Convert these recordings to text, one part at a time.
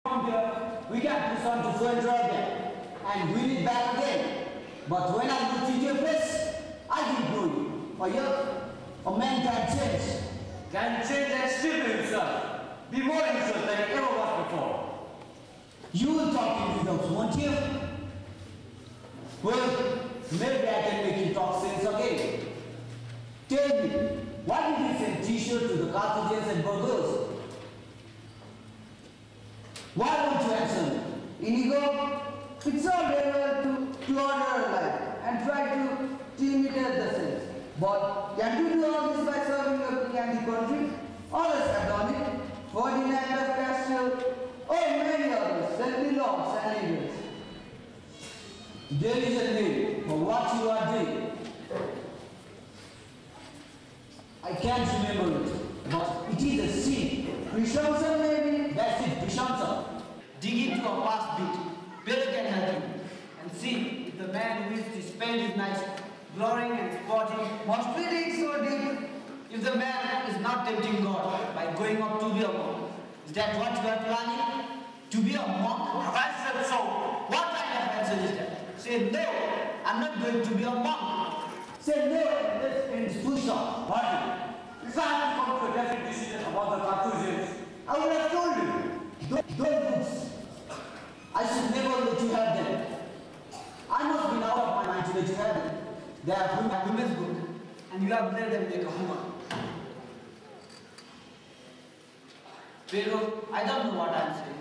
From here, we can push on to Ferlita again and win it back again. But when I look into your face, I didn't know you. Or a man can change. Can change and still be himself. Be more himself than he ever was before. You will talk in rhythms, won't you? Well, maybe I can make you talk sense again. Tell me, why did you send t-shirt to the cartridges and burgers? Why don't you answer me? Inigo, it's all very well to order a life and try to imitate the sense. But can you do all this by serving your king and the country? Others have done it. Ferdinand of Castile, many others, St. Lords and leaders. There is a name for what you are doing. I can't remember it, but it is a sin. Prishamsa maybe? That's it, Prishamsa. Dig into a past bit. Bill can help you. And see if the man who wishes to spend his nights glorying and sporting must be dig so deep. If the man is not tempting God by going up to be a monk, is that what you are planning? To be a monk? I said so. What kind of answer is that? Say no, I'm not going to be a monk. Say no and let's end this push-up. Pardon. If I had to come to a definite decision about the Carthusians, I would have told you. Don't books. I should never let you have them. I must be out of my mind to let you have them. They are women's book, and you have let them make a woman. Pero, I don't know what I'm saying.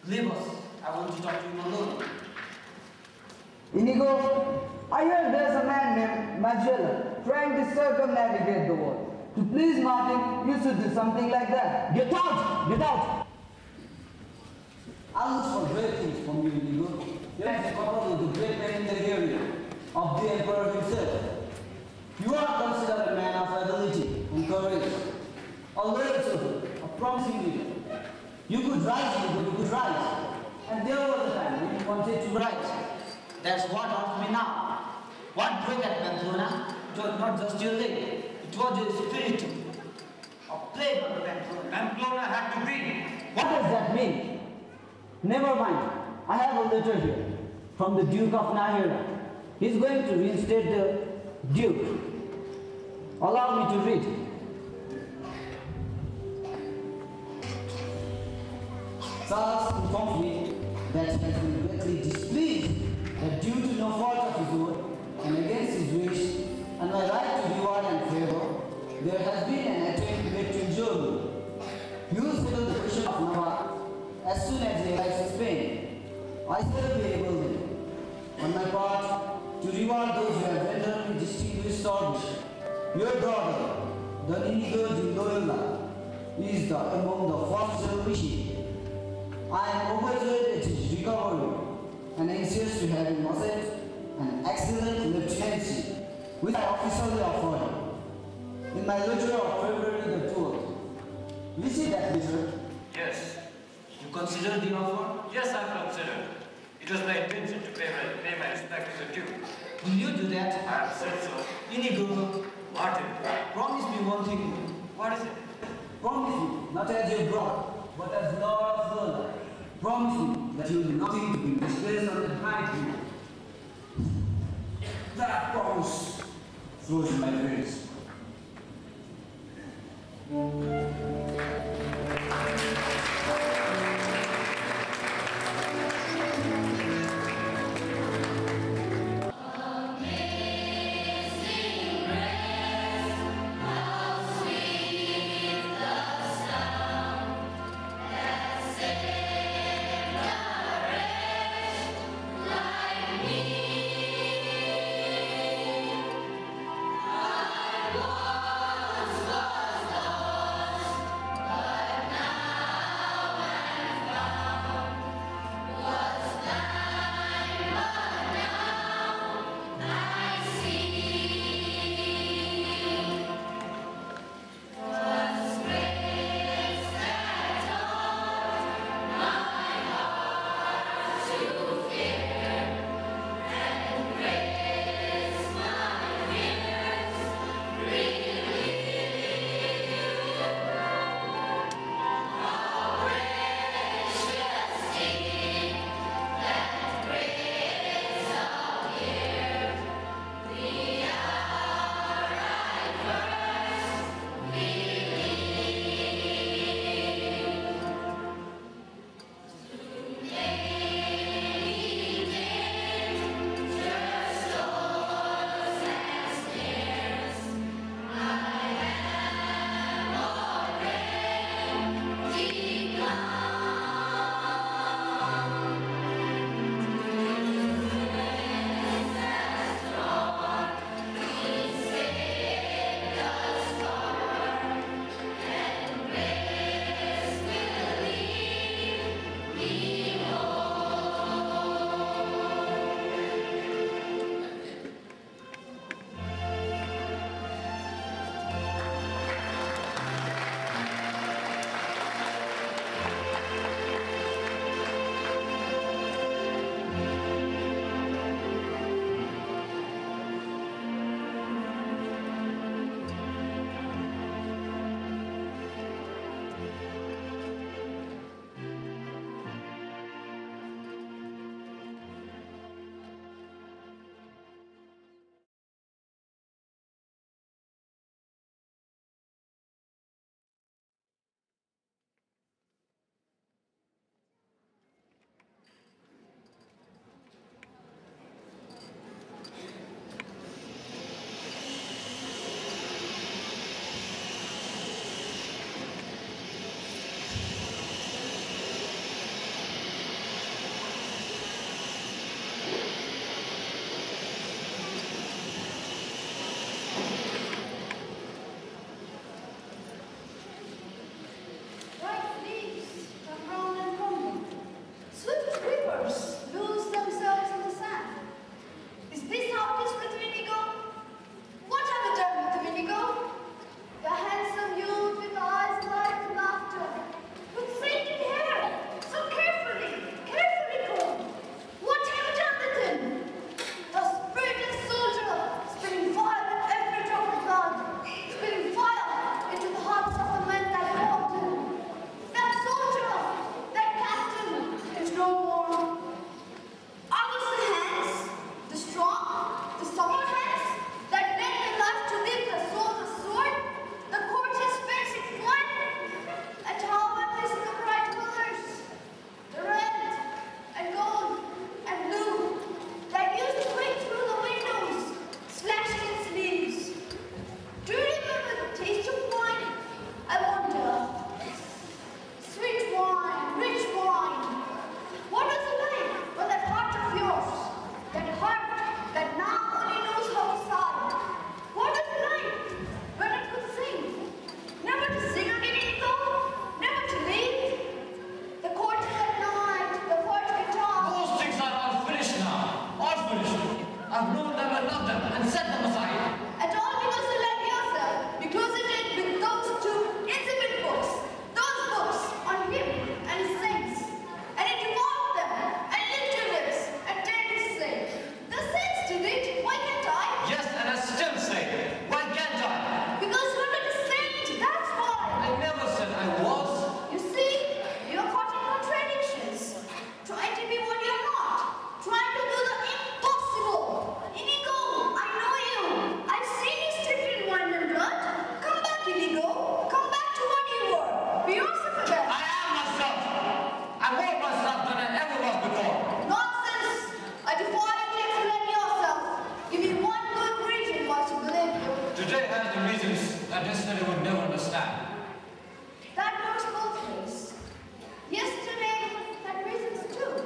Leave us. I want to talk to him alone. Inigo, I heard there's a man named Magellan trying to circumnavigate the world. To please Martin, you should do something like that. Get out! Get out! I look for great things from you, Inigo. You are the couple of the great men in the area of the emperor himself. You are considered a man of ability and courage, a loyal soldier, a promising leader. You could rise, Inigo, you could rise. And there was a time when you wanted to rise. That's what of me now. What broke at Pamplona? It was not just your leg, it was your spirit. A plague on Pamplona. Pamplona had to be. What does that mean? Never mind. I have a letter here from the Duke of Nahira. He's going to reinstate the Duke. Allow me to read. Charles informed me that he has been greatly displeased that due to no fault of his own and against his wish and my right to reward and favor, there has been an attempt made to injure me. You will settle the question of Navarre as soon as he arrives in Spain. I shall be able then, on my part, to reward those who have rendered me distinguished service. Your brother, the Inigo de Loyola, is among the first generation. I am overjoyed at his recovery and anxious to have him ascend an excellent lieutenancy, which I officially offered him in my letter of February the 12th. You see that letter? Yes. You consider the offer? Yes, I consider. It was my intention to pay my respect to the Duke. Will you do that? I have said so. Inigo, Martin, promise me one thing. what is it? Promise me, not as your brother, but as Lord of Zola. Promise me that you will do nothing to be disgraced on the high hill. That promise flows in my veins. I've known them and loved them and set them aside. At all because you like yourself, because it did with those two intimate books, those books on him and his saints. And it evolved them and licked your lips and dared to say, the saints did it, why can't I? Yes, and I still say, why can't I? Because you're not a saint, that's why. I never said I was. You see, you're caught in contradictions, trying to be what you're not, trying to do the impossible. Inigo, I know you. I've seen you steeped in wine and blood. Come back, Inigo. Come back to what you were. Be yourself again. I am myself. I'm more myself than I ever was before. Nonsense. I defy you to explain yourself. Give me one good reason why to believe you. Today has the reasons that yesterday would never understand. That works both ways. Yesterday had reasons too.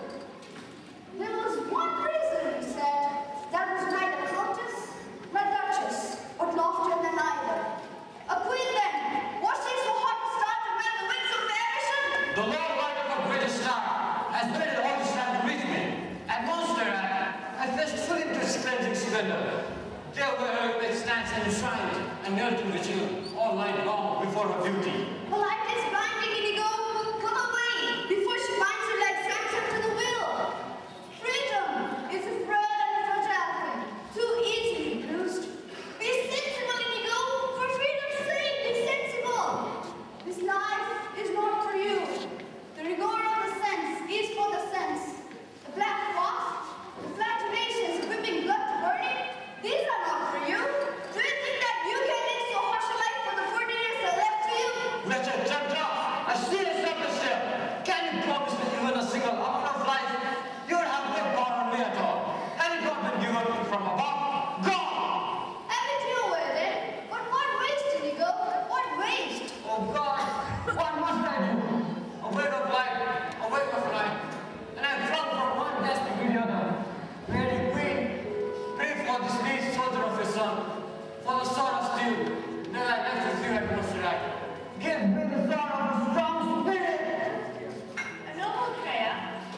There was one reason, he said, that was neither countess nor duchess, but loftier than either. A queen then, was she so hot to start to wear the wings of variation? The Lord light of a greater star has made it all to stand to meet me. At Monsterrat, I fetched full into its cleansing splendor. There where it stands enshrined and knelt to the chill, all night long before her beauty. Polite is blinding, Inigo. Come away before she binds your legs closer to the wheel. Freedom is a frail and fragile thing, too easily bruised. Be sensible, Inigo. For freedom's sake, be sensible. This life is not for you. The rigor of the sense is for the sense. The black fox, the flatulations, whipping blood to burning, these are not for you. Do you think that you can live so harsh a life for the 40 years that are left to you? Wretched tempter, I see a surface here. Can you promise me even a single hour of life? You would have no power on me at all. Had it not been given me from above, gone! Have it your way then. But what waste, Inigo? What waste? Oh God, what must I do? A word of life, a word of life. And I flung from one desk to the other. Lady Queen, pray for this least soldier of your son, for the sword of steel. Then I left with you at Monsterrat. Give me the sword of a strong spirit! A noble prayer,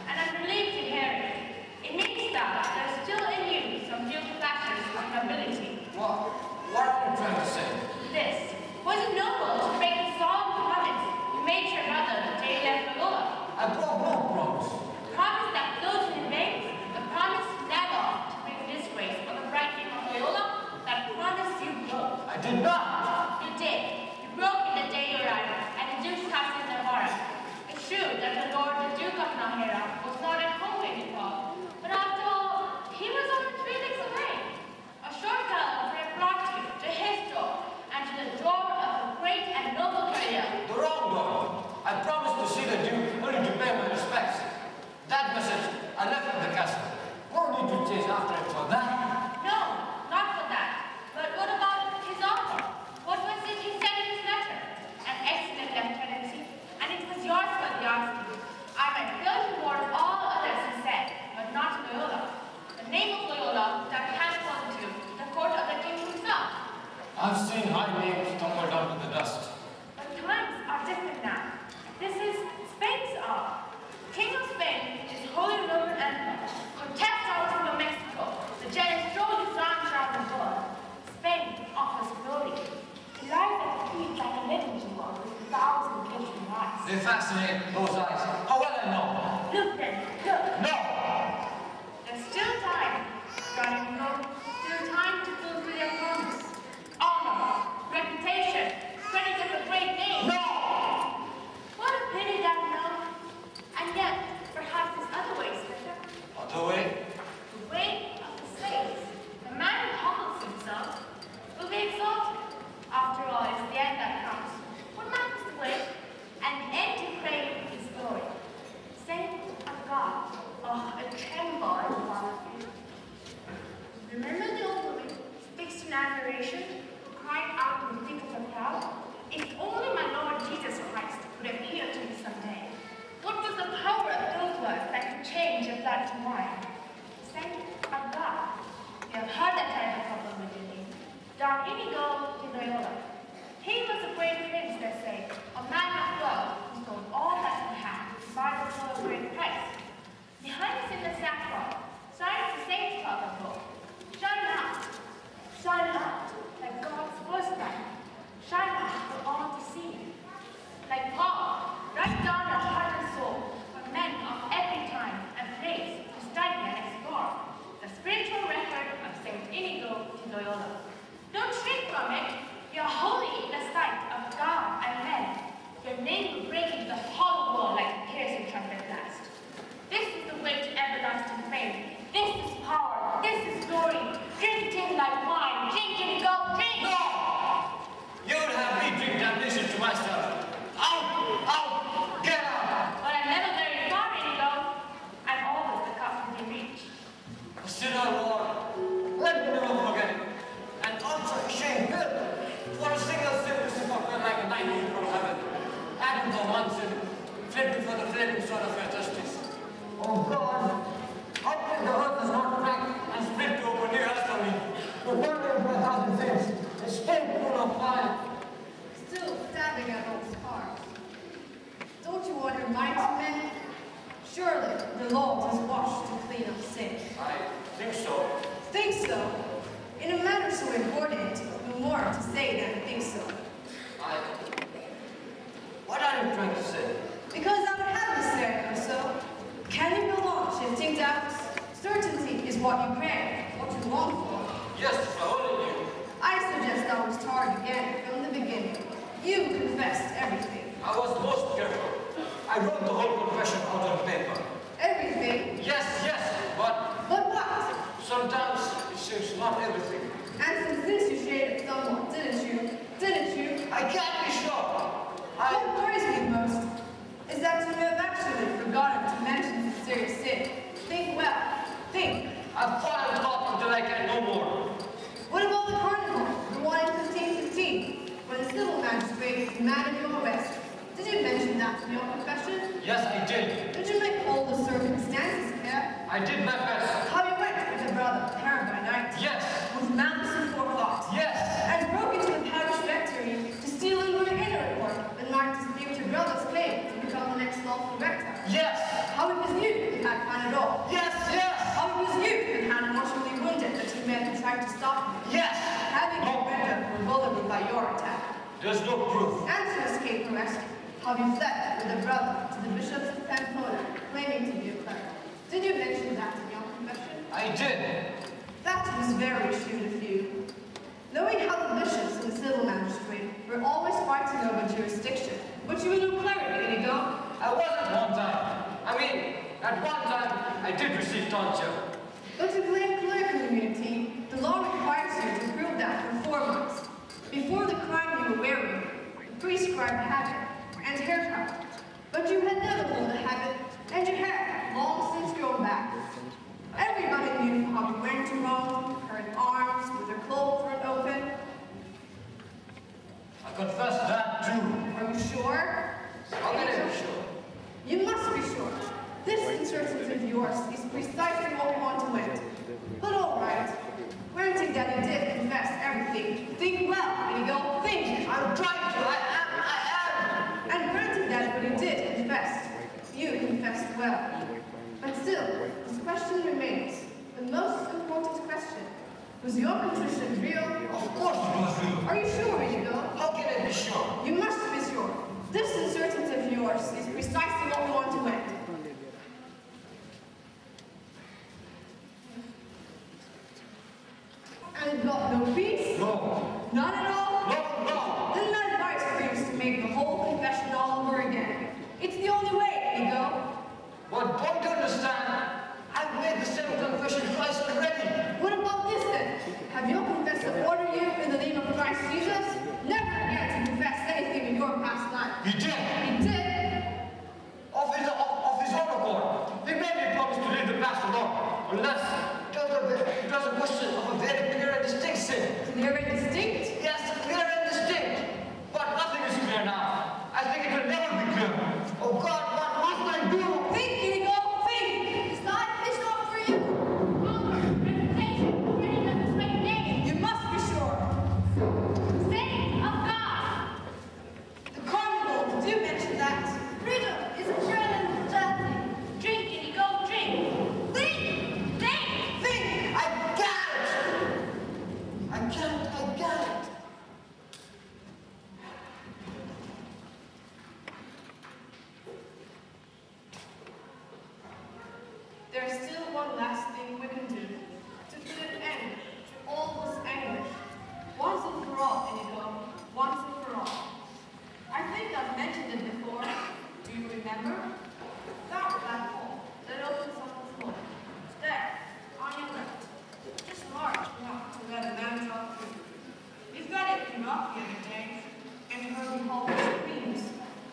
and I'm relieved to hear it. It means that there's still in you some due flashes of nobility. What are you trying to say? This was it noble to break the solemn promise you made to your mother the day you left Loyola. I broke no promise. Promise that floated in vain, the promise never to bring disgrace on the bright name of Loyola, that promise you broke. I did not. You did. You broke it the day you arrived at the Duke's house in Navarra. It's true that the Lord the Duke of Nahera was not at home in Nepal, but after all, he was only 3 weeks away. A short time would have brought you to his door and to the door of a great and noble career. The wrong door. I promised to see the Duke only to pay my respects. That message I left at the castle. No need to chase after it for that. No, not for that. But what about his offer? What was it he said in his letter? An excellent lieutenancy, and it was yours for the asking. I might fill toward all others, he said, but not Loyola. The name of Loyola that transformed you to the court of the king himself. I've seen high names tumble down to the dust. But times are different now. This is Spain's hour. King of Spain is Holy Roman Emperor, protects our New Mexico, the jealous throw his arms around the world. Spain offers glory. He lies at the feet like a living jewel with 1,000 glittering eyes. They fascinate those eyes. How well I know. Look then, look. No! There's still time, darling Rome, still time to fulfill your promise. Honor, reputation, credit of a great name. No! What a pity that no. And yet, perhaps there's other ways, Victor. Other way? The way of the slaves. The man who humbles himself will be exalted. After all, it's the end that counts. What matters the way? And the end to crave is glory. Saint of God. Oh, I tremble at the thought of you. Remember the old woman fixed in admiration, who cried out in the thick of the crowd, if only my Lord Jesus Christ would appear to me someday. What was the power of those words that could change a blood to wine? Saint of God. You have heard that I have a problem with your name. Don Inigo de Loyola. He was a great prince, they say, a man of wealth who sold all that he had to buy the for a great price. Behind us in the sackcloth, signs the same cloth of gold. Surely the Lord has washed to clean up sin. I think so. Think so? In a matter so important, no more to say than think so. What are you trying to say? Because I would have you say or so. Can you go on shifting doubts? Certainty is what you crave, what you long for. Yes, I only knew. I suggest I was tarred again from the beginning. You confessed everything. I was most careful. I wrote the whole confession out on paper. Everything? Yes, but But what? sometimes it seems not everything. And since this you shaded somewhat, didn't you? Didn't you? I can't be sure. What worries me most is that you have actually forgotten to mention sincere sin. Think well. Think. I've thought and thought until I can no more. What about the carnival, the one in 1515, when the civil magistrate demanded your arrest? Did you mention that in your confession? Yes, I did. Did you make all the circumstances clear? I did my best. How you went with your brother, Herod by night? Yes. With malice and forethought? Yes. And broke into the parish rectory to steal and bring in a report and mark to dispute your brother's claim to become the next lawful rector? Yes. How it was you who had planned it all? Yes. How it was you who had mortally wounded the two men who tried to stop you? Yes. Having been rendered vulnerable by your attack. There's no proof. And to escape arrest, how you fled with a brother to the bishops of Pamplona, claiming to be a cleric. Did you mention that in your confession? I did. That was very shrewd of you. Knowing how the bishops and the civil magistrate were always fighting over jurisdiction, but you were no cleric, Inigo. I was at one time. At one time, I did receive tonsure. But to claim clerical immunity, the law requires you to prove that for 4 months. Before the crime you were wearing, the prescribed habit and haircut. But you had never worn the habit, and your hair long since grown back. Everybody knew how you went to Rome, her arms with her clothes thrown open. I confess that too. Are you sure? How can I be sure? You must be sure. This uncertainty of yours is precisely what we want to win. But all right. Granting that you did confess everything, think well, Inigo, think. I'm trying to. I am. And granting that what you did confess, you confessed well. But still, this question remains. The most important question. Was your contrition real? Of course it was real. Are you sure, Inigo? How can I be sure? You must be sure. This uncertainty of yours is precisely what we want to win. And got no peace? No. None at all? No. Then my advice for you is to make the whole confession all over again. It's the only way, Inigo. But don't you understand? I've made the same confession twice already. What about this then? Have your confessor ordered you in the name of Christ Jesus? Never again to confess anything in your past life. He did. He did? Of his own accord. He made me promise to leave the past alone. Unless it was a question of a very clear and distinct sin. Clear and distinct? Yes, clear and distinct. But nothing is clear now. I think it will never be clear. Oh God, what must I do? Think, Inigo, think! It's not for you. Reputation, freedom, and recognition. You must be sure. Saying of God. The carnival, did you mention that? Freedom is a journey of eternity. Drink and you go drink. Think! I got it! I got it. There's still one last thing we can do to put an end to all this anguish. Once and for all, Inigo. Once and for all. I think I've mentioned it before. Do you remember? That hole that opens on the floor. There, on your left. Just large enough to let a man drop through. You've got it enough the other day, and heard me haul the screams,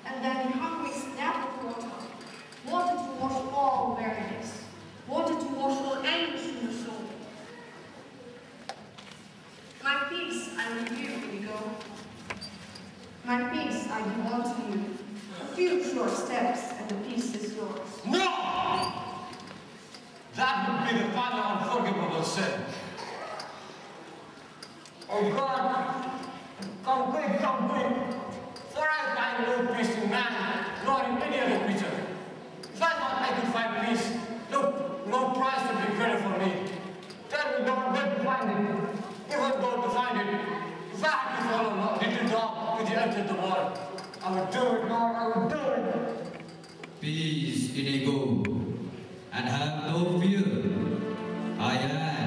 and then hungry snap of water. Wanted to wash all weariness. Wanted to wash all anguish from the soul. My peace I leave you, Inigo. My peace I give unto you. A few short steps, and the peace is yours. No! That would be the final unforgivable sin. Oh God, come quick, for I find no peace in man, nor in any other creature. If I thought I could find no price would be greater for me. Tell me, Lord, where to find it. Even though to find it, if I had to follow a little dog to the edge of the water, I would do it, Lord, I would do it. Peace, Inigo, and have no fear. I am.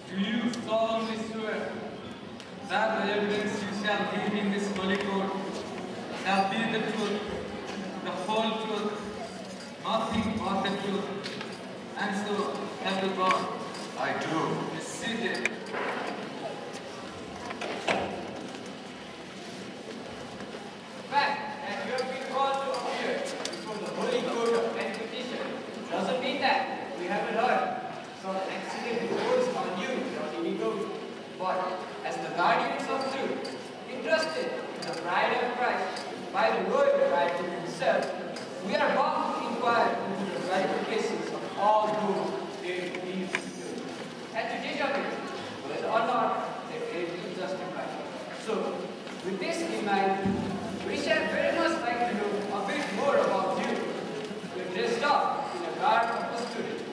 Do you solemnly swear that the evidence you shall give in this holy court shall be the truth, the whole truth, nothing but the truth, and so help you God? I do. Be seated. Fact that you have been called to appear before the holy court of competition doesn't mean that we haven't heard some accident reports on you, Lord Inigo. But as the guardians of truth, entrusted in the bride of Christ by the Lord Bridegroom himself, we are bound to inquire into the verifications of all who they believe you, and to determine whether or not their faith is justified. So, with this in mind, we shall very much like to know a bit more about you. You are dressed up in a garb of a student,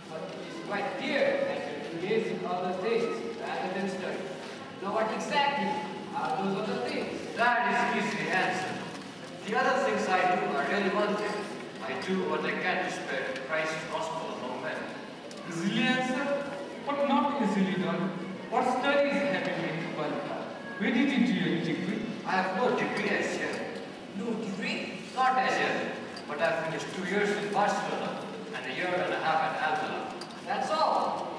but it is quite clear that you are engaged in other things rather than study. Now what exactly are those other things? That is easily answered. The other things I do are really one thing. I do what I can to spread Christ's gospel among men. Easily answered, but not easily done. What studies have you made to qualify? Where did you do your degree? I have no degree as yet. No degree? Not as yet, but I finished 2 years in Barcelona and a year and a half at Alcalá. That's all.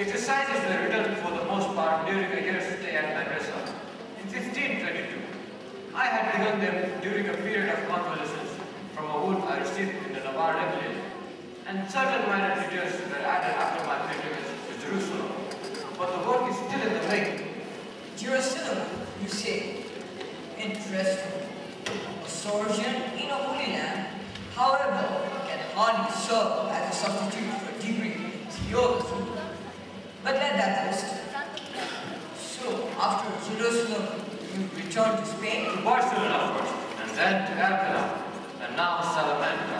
exercises were written for the most part during a year's stay at Madrasa. In 1522, I had begun them during a period of convalescence from a wound I received in the Navarre rebellion, and certain minor details were added after my pilgrimage to Jerusalem. But the work is still in the making. Jerusalem, you say? Interesting. A sojourn in a holy land, however, can hardly serve as a substitute for a degree in theology. But let that rest. So, after Jerusalem, you return to Spain? To Barcelona first, and then to Alcalá, and now Salamanca.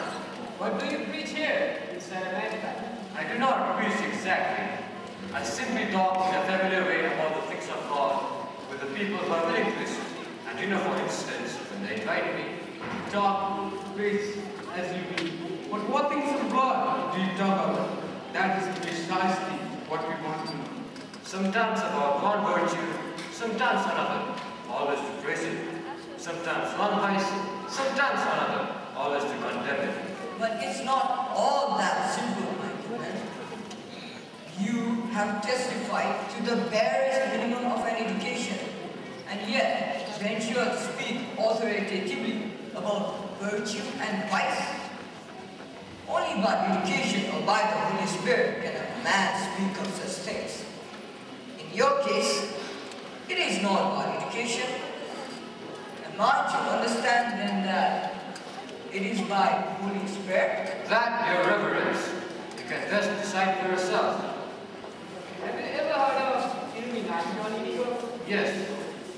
What do you preach here in Salamanca? I do not preach exactly. I simply talk in a familiar way about the things of God with the people who are willing to listen. And you know, for instance, when they invite me to talk, Preach as you will. But what things of God do you talk about? That is precisely what we want to know. sometimes about one virtue, sometimes another, always to praise it. Sometimes one vice, sometimes another, always to condemn it. But it's not all that simple, my friend. You have testified to the barest minimum of an education, and yet venture to speak authoritatively about virtue and vice. Only by education or by the Holy Spirit can a man speak of such things. In your case, it is not by education. Am I to understand then that it is by the Holy Spirit? That, your reverence, you can just decide for yourself. Have you ever heard of Illuminati on Inigo? Yes,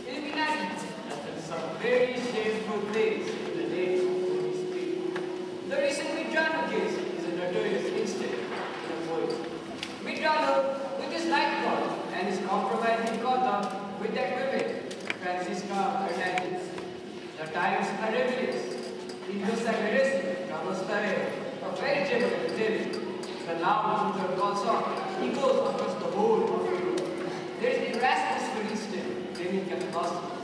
Illuminati has done some very shameful things in the name of the Holy Spirit. The recent Midrano case is a notorious incident in a voice. Midrano, with his life God and his compromising conduct with that woman, Francisca Hernandez. The times are rebellious. In this aggressive, Ramostare, a veritable epidemic. The loud Luther consort echoes across the whole of Europe. There is Erasmus, for instance, claiming Catholicity.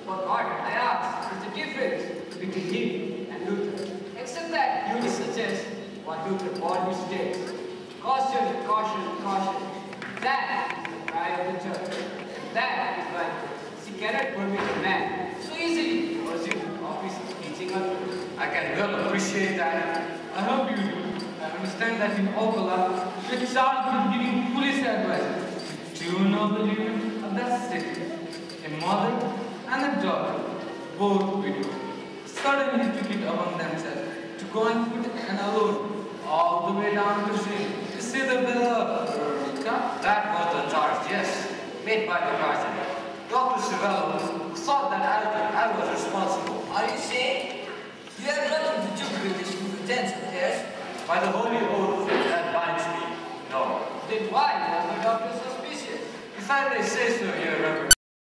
But what, I ask, is the difference between him and Luther? Except that you will suggest what Luther boldly states. Caution, caution, caution. That is the cry of the church. And that is why she cannot permit a man so easily to assume the office of teaching others. I can well appreciate that. I hope you do. I understand that in Alcalá, the child is giving foolish advice to two noble women of that city, a mother and a daughter, both widows. Suddenly took it upon themselves to go and put an alone all the way down to sea to see the beloved Ferlita. That was the charge, yes, made by the guardian. Dr. Civello thought that I was responsible. Are you saying you have nothing to do with this pretense of theirs? By the holy oath that binds me, no. Then why was the doctor suspicious? If I may say so, your